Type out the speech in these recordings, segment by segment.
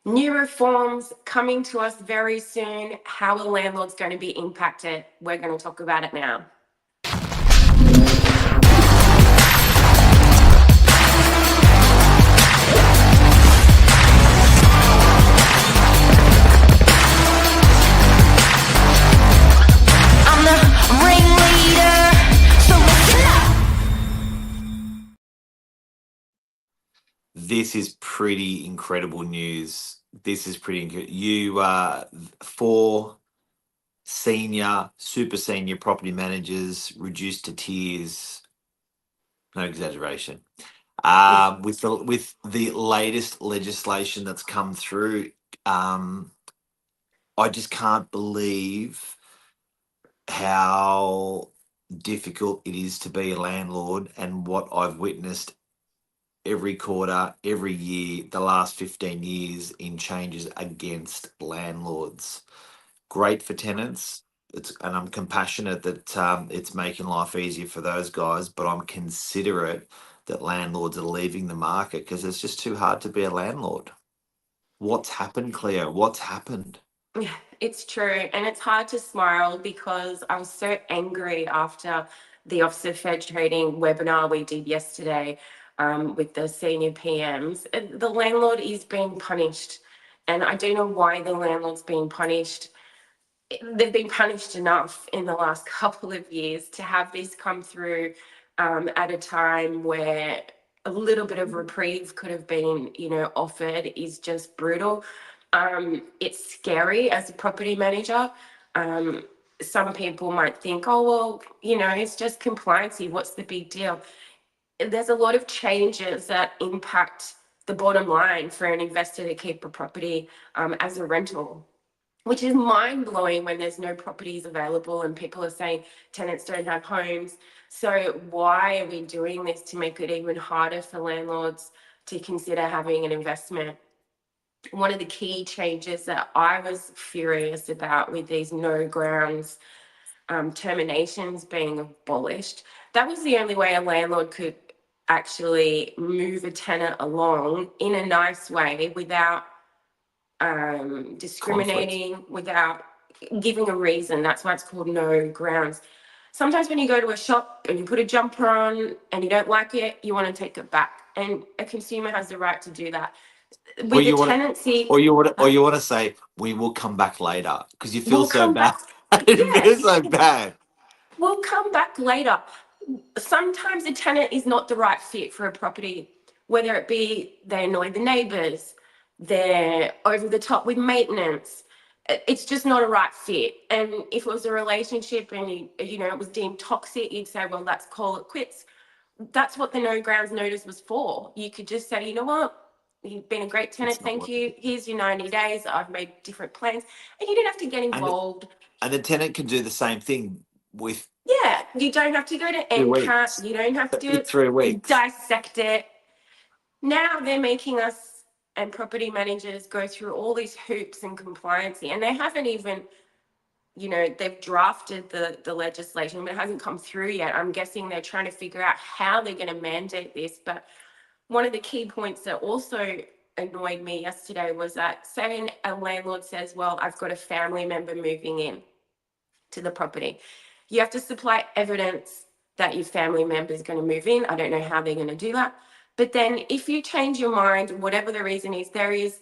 New reforms coming to us very soon. How are landlords going to be impacted? We're going to talk about it now. I'm the ringleader, so listen up. This is pretty incredible news. This is pretty incredible. You four senior, super senior property managers reduced to tears. No exaggeration. With the latest legislation that's come through, I just can't believe how difficult it is to be a landlord and what I've witnessed every quarter, every year, the last 15 years in changes against landlords. Great for tenants. And I'm compassionate that it's making life easier for those guys, but I'm considerate that landlords are leaving the market because it's just too hard to be a landlord. What's happened, Cleo? What's happened? Yeah, it's true. And it's hard to smile because I was so angry after the Office of Fair Trading webinar we did yesterday with the senior PMs. The landlord is being punished. And I don't know why the landlord's being punished. They've been punished enough in the last couple of years to have this come through at a time where a little bit of reprieve could have been, offered is just brutal. It's scary as a property manager. Some people might think, oh, well, it's just compliancy. What's the big deal? There's a lot of changes that impact the bottom line for an investor to keep a property as a rental, which is mind blowing when there's no properties available and people are saying tenants don't have homes. So why are we doing this to make it even harder for landlords to consider having an investment? One of the key changes that I was furious about with these no grounds terminations being abolished, that was the only way a landlord could actually move a tenant along in a nice way without discriminating, without giving a reason. That's why it's called no grounds. Sometimes when you go to a shop and you put a jumper on and you don't like it, you want to take it back. And a consumer has the right to do that. Or With the you want to, tenancy, or you want to say we will come back later because you feel we'll so come bad. back. It feels Yes, so bad. we'll come back later. Sometimes a tenant is not the right fit for a property, whether it be they annoy the neighbors, they're over the top with maintenance. It's just not a right fit. And if it was a relationship and it was deemed toxic, you'd say, well, let's call it quits. That's what the no grounds notice was for. You could just say, you know what, you've been a great tenant, It's not thank working. you. Here's your 90 days. I've made different plans. And you didn't have to get And involved. and the tenant can do the same thing with Yeah, you don't have to go to 2 weeks. NCAT. You don't have In to 3 weeks. dissect it. Now they're making us and property managers go through all these hoops and compliance, and they haven't even, they've drafted the legislation, but it hasn't come through yet. I'm guessing they're trying to figure out how they're going to mandate this. But one of the key points that also annoyed me yesterday was that, say a landlord says, well, I've got a family member moving in to the property. You have to supply evidence that your family member is going to move in. I don't know how they're going to do that. But then if you change your mind, whatever the reason is, there is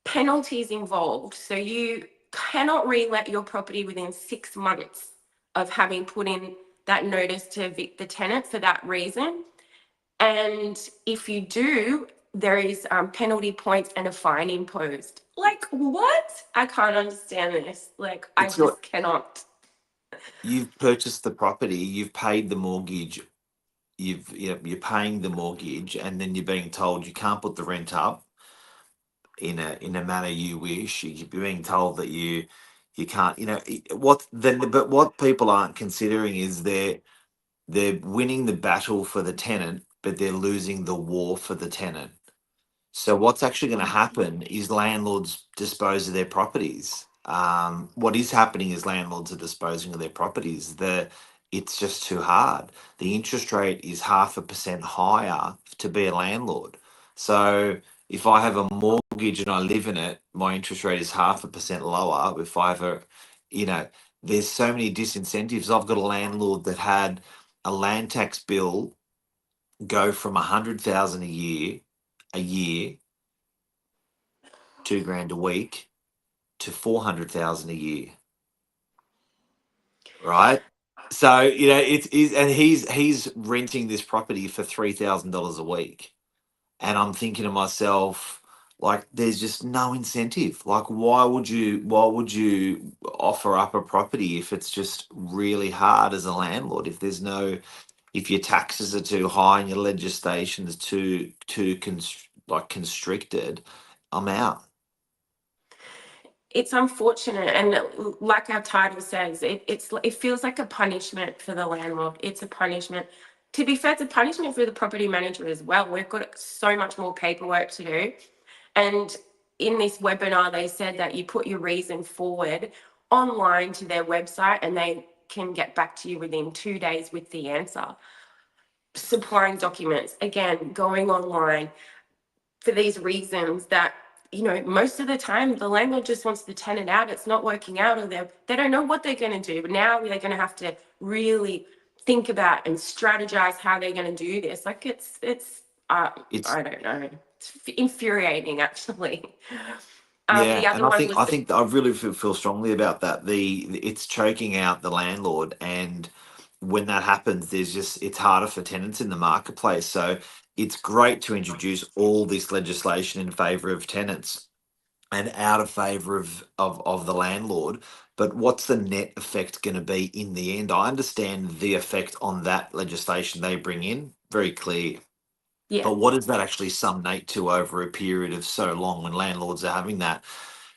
penalties involved. So you cannot re-let your property within 6 months of having put in that notice to evict the tenant for that reason. And if you do, there is penalty points and a fine imposed. Like, what? I can't understand this. Like, I It's your just cannot. You've purchased the property, you've paid the mortgage, you're paying the mortgage, and then you're being told you can't put the rent up in a manner you wish. You're being told that you can't. But what people aren't considering is they're winning the battle for the tenant, but they're losing the war for the tenant. So what's actually going to happen is landlords dispose of their properties. What is happening is landlords are disposing of their properties. It's just too hard. The interest rate is 0.5% higher to be a landlord. So if I have a mortgage and I live in it, my interest rate is 0.5% lower. If I have a, you know, there's so many disincentives. I've got a landlord that had a land tax bill go from 100,000 a year, 2 grand a week, to 400,000 a year, right? So it's and he's renting this property for $3,000 a week, and I'm thinking to myself, like, there's just no incentive. Like, why would you offer up a property if it's just really hard as a landlord? If your taxes are too high and your legislation is like constricted, I'm out. It's unfortunate, and like our title says, it feels like a punishment for the landlord. It's a punishment. To be fair, it's a punishment for the property manager as well. We've got so much more paperwork to do. And in this webinar, they said that you put your reason forward online to their website, and they can get back to you within 2 days with the answer. Supplying documents, again, going online for these reasons that, most of the time the landlord just wants the tenant out. It's not working out, or they don't know what they're going to do. But now they're going to have to really think about and strategize how they're going to do this. Like It's I don't know. It's infuriating, actually. Yeah, The and other I one think was I the think I really feel strongly about that. It's choking out the landlord, and when that happens, it's harder for tenants in the marketplace. So it's great to introduce all this legislation in favour of tenants and out of favour of the landlord. But what's the net effect going to be in the end? I understand the effect on that legislation they bring in, very clear. yeah, But what does that actually summate to over a period of so long when landlords are having that?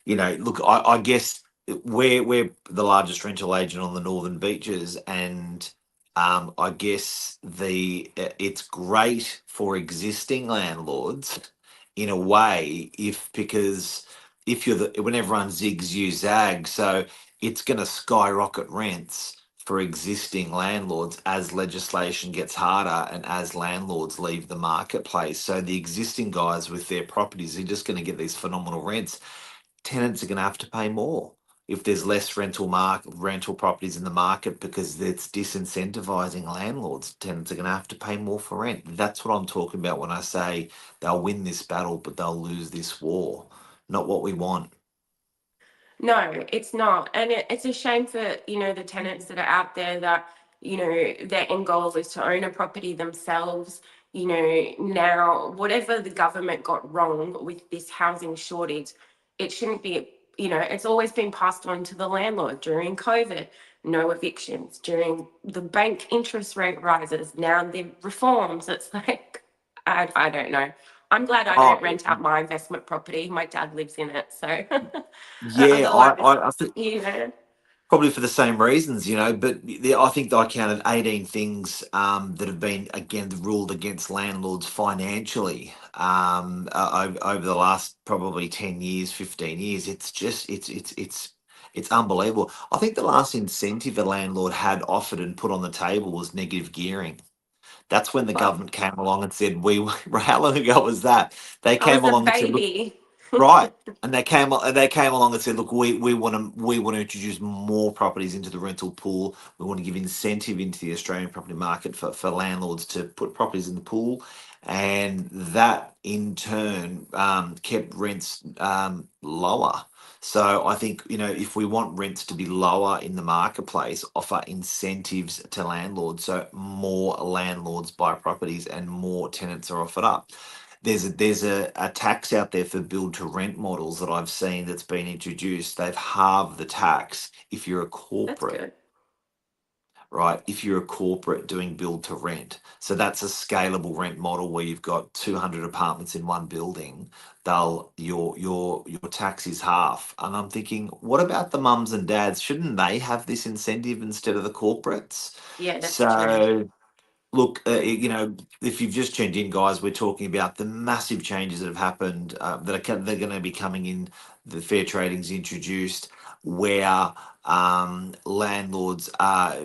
Look, I guess we're the largest rental agent on the northern beaches, and I guess it's great for existing landlords in a way, if because if when everyone zigs, you zag, so it's going to skyrocket rents for existing landlords as legislation gets harder and as landlords leave the marketplace. So the existing guys with their properties are just going to get these phenomenal rents. Tenants are going to have to pay more if there's less rental properties in the market, because it's disincentivizing landlords. Tenants are going to have to pay more for rent. That's what I'm talking about when I say they'll win this battle, but they'll lose this war. Not what we want. no, it's not. And it's a shame for, the tenants that are out there that, their end goal is to own a property themselves. Now, whatever the government got wrong with this housing shortage, it shouldn't be, it's always been passed on to the landlord during COVID. No evictions during the bank interest rate rises. Now the reforms. It's like, I don't know. I'm glad I don't Oh, rent out my investment property. My dad lives in it, so yeah, otherwise, I think you know, probably for the same reasons, but I think I counted 18 things that have been again ruled against landlords financially over the last probably 10 years, 15 years. It's just it's unbelievable. I think the last incentive a landlord had offered and put on the table was negative gearing. That's when the well, government came along and said, how long ago was that? They I was came a along and said, look. baby. Right. And they came along and said, look, we want to introduce more properties into the rental pool. We want to give incentive into the Australian property market for landlords to put properties in the pool. And that in turn kept rents lower. So I think, if we want rents to be lower in the marketplace, offer incentives to landlords. So more landlords buy properties and more tenants are offered up. There's a tax out there for build to rent models that I've seen that's been introduced. They've halved the tax if you're a That's corporate, good. right? If you're a corporate doing build to rent. So that's a scalable rent model where you've got 200 apartments in one building. Your tax is half. And I'm thinking, what about the mums and dads? Shouldn't they have this incentive instead of the corporates? Yeah, that's true. So look, if you've just tuned in, guys, we're talking about the massive changes that have happened they're going to be coming in. The fair trading's introduced, where landlords are,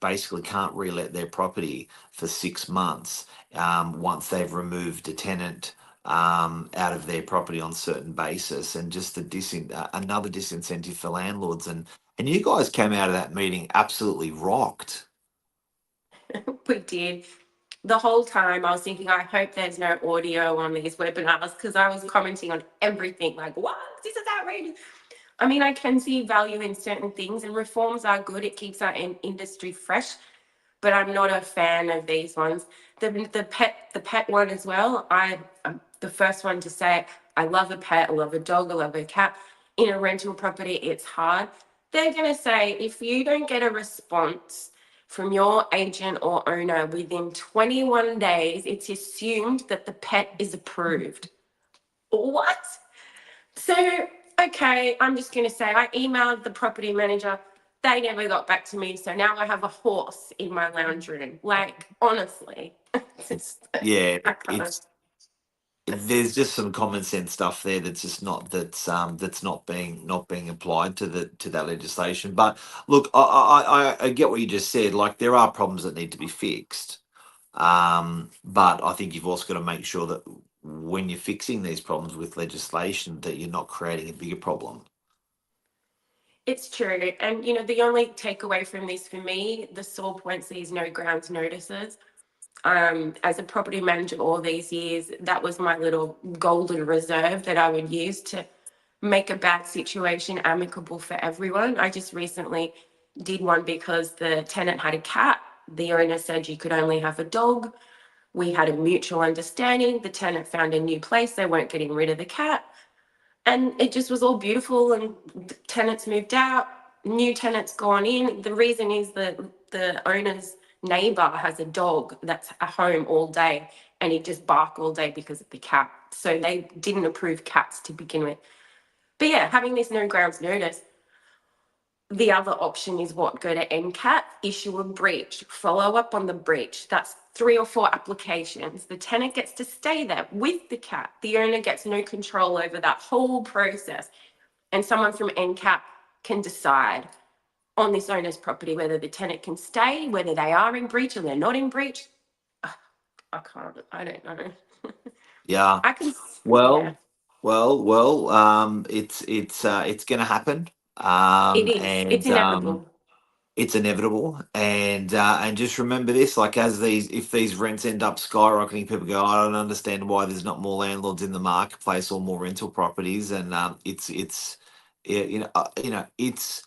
basically can't relet their property for 6 months once they've removed a tenant out of their property on certain basis, and just another disincentive for landlords. And you guys came out of that meeting absolutely rocked. We did. The whole time I was thinking, I hope there's no audio on these webinars because I was commenting on everything like, what? This is outrageous. I mean, I can see value in certain things and reforms are good. It keeps our industry fresh, but I'm not a fan of these ones. The pet one as well. I'm the first one to say I love a pet, I love a dog, I love a cat. In a rental property, it's hard. They're going to say if you don't get a response from your agent or owner within 21 days, it's assumed that the pet is approved. What? So, okay, I'm just going to say I emailed the property manager. They never got back to me. So now I have a horse in my lounge room. Like, honestly, it's just, Yeah, I can't. it's there's just some common sense stuff there that's just that's not being applied to that legislation. But look, I get what you just said. Like, there are problems that need to be fixed. But I think you've also got to make sure that when you're fixing these problems with legislation, that you're not creating a bigger problem. It's true. And, the only takeaway from this for me, the sore points, these no grounds notices. As a property manager all these years, that was my little golden reserve that I would use to make a bad situation amicable for everyone. I just recently did one because the tenant had a cat. The owner said you could only have a dog. We had a mutual understanding. The tenant found a new place. They weren't getting rid of the cat. And it just was all beautiful. And the tenants moved out, new tenants gone in. The reason is that the owner's neighbor has a dog that's at home all day and he just bark all day because of the cat. So they didn't approve cats to begin with. But yeah, having this no grounds notice, the other option is what? Go to NCAT, issue a breach, follow up on the breach. That's 3 or 4 applications. The tenant gets to stay there with the cat. The owner gets no control over that whole process. And someone from NCAT can decide on this owner's property whether the tenant can stay, whether they are in breach or they're not in breach. I can't, I don't know. Yeah. I can, yeah, Well, well. It's going to happen. it is. It's And inevitable. it's inevitable. And just remember this: like, if these rents end up skyrocketing, people go, I don't understand why there's not more landlords in the marketplace or more rental properties. And it's yeah, it's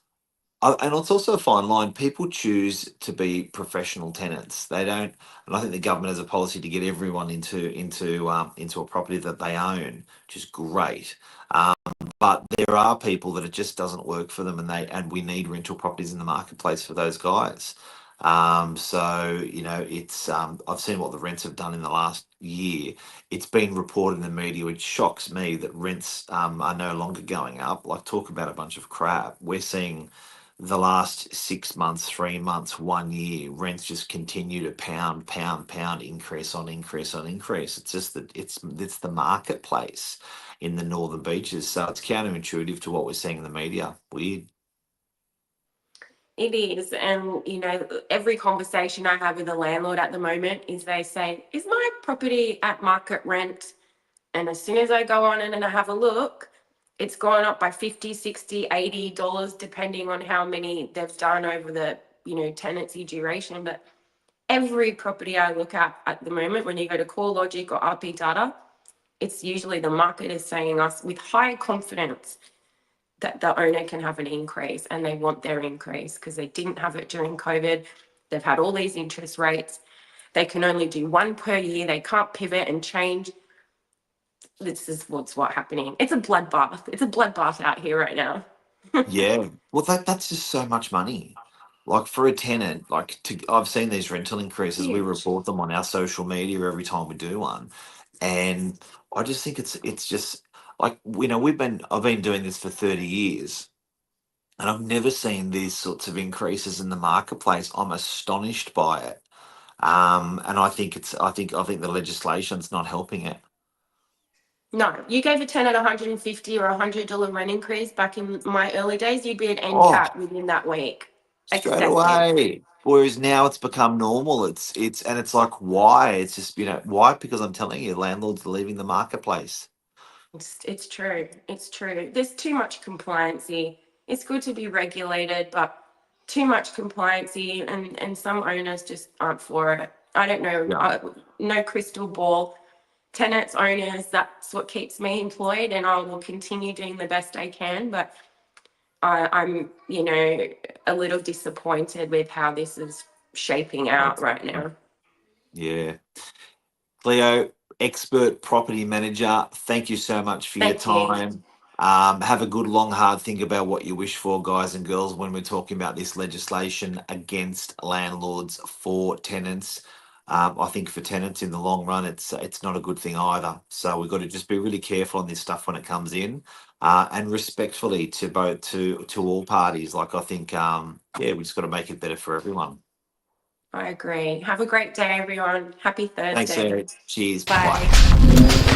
and it's also a fine line. People choose to be professional tenants. They don't, and I think the government has a policy to get everyone into a property that they own, which is great. Um, but there are people that it just doesn't work for them, and we need rental properties in the marketplace for those guys. So it's I've seen what the rents have done in the last year. It's been reported in the media, which shocks me that rents are no longer going up. Like, talk about a bunch of crap. We're seeing the last 6 months, 3 months, 1 year, rents just continue to pound, pound, pound, increase on increase on increase. It's just that it's the marketplace in the northern beaches, so it's counterintuitive to what we're seeing in the media. Weird. It is. And, every conversation I have with a landlord at the moment is they say, is my property at market rent? And as soon as I go on it and I have a look, it's gone up by 50, 60, $80, depending on how many they've done over the, tenancy duration. But every property I look at the moment, when you go to CoreLogic or RP Data, it's usually the market is saying us with high confidence that the owner can have an increase and they want their increase because they didn't have it during COVID. They've had all these interest rates. They can only do one per year. They can't pivot and change. This is what's happening. It's a bloodbath. It's a bloodbath out here right now. Yeah. Well, that's just so much money. Like, for a tenant, I've seen these rental increases. We Huge. report them on our social media every time we do one, and I just think it's just like, I've been doing this for 30 years, and I've never seen these sorts of increases in the marketplace. I'm astonished by it, and I think the legislation's not helping it. No, you gave a tenant 150 or $100 rent increase back in my early days, you'd be an Oh, NCAT within that week. straight Excessive. away. Whereas now it's become normal. It's like, why? It's just, why? Because I'm telling you, landlords are leaving the marketplace. It's true. It's true. There's too much compliancy. It's good to be regulated, but too much compliancy, and some owners just aren't for it. I don't know. Yeah. No crystal ball. Tenants, owners, that's what keeps me employed, and I will continue doing the best I can. But I'm, a little disappointed with how this is shaping out right now. Yeah. Cleo, expert property manager, thank you so much for your Thank you. time. Have a good, long, hard think about what you wish for, guys and girls, when we're talking about this legislation against landlords for tenants. I think for tenants in the long run, it's not a good thing either. So we've got to just be really careful on this stuff when it comes in, and respectfully to both to all parties. Like, I think, yeah, we just got to make it better for everyone. I agree. Have a great day, everyone. Happy Thanks, Thursday. Sarah. Cheers. Bye. Bye.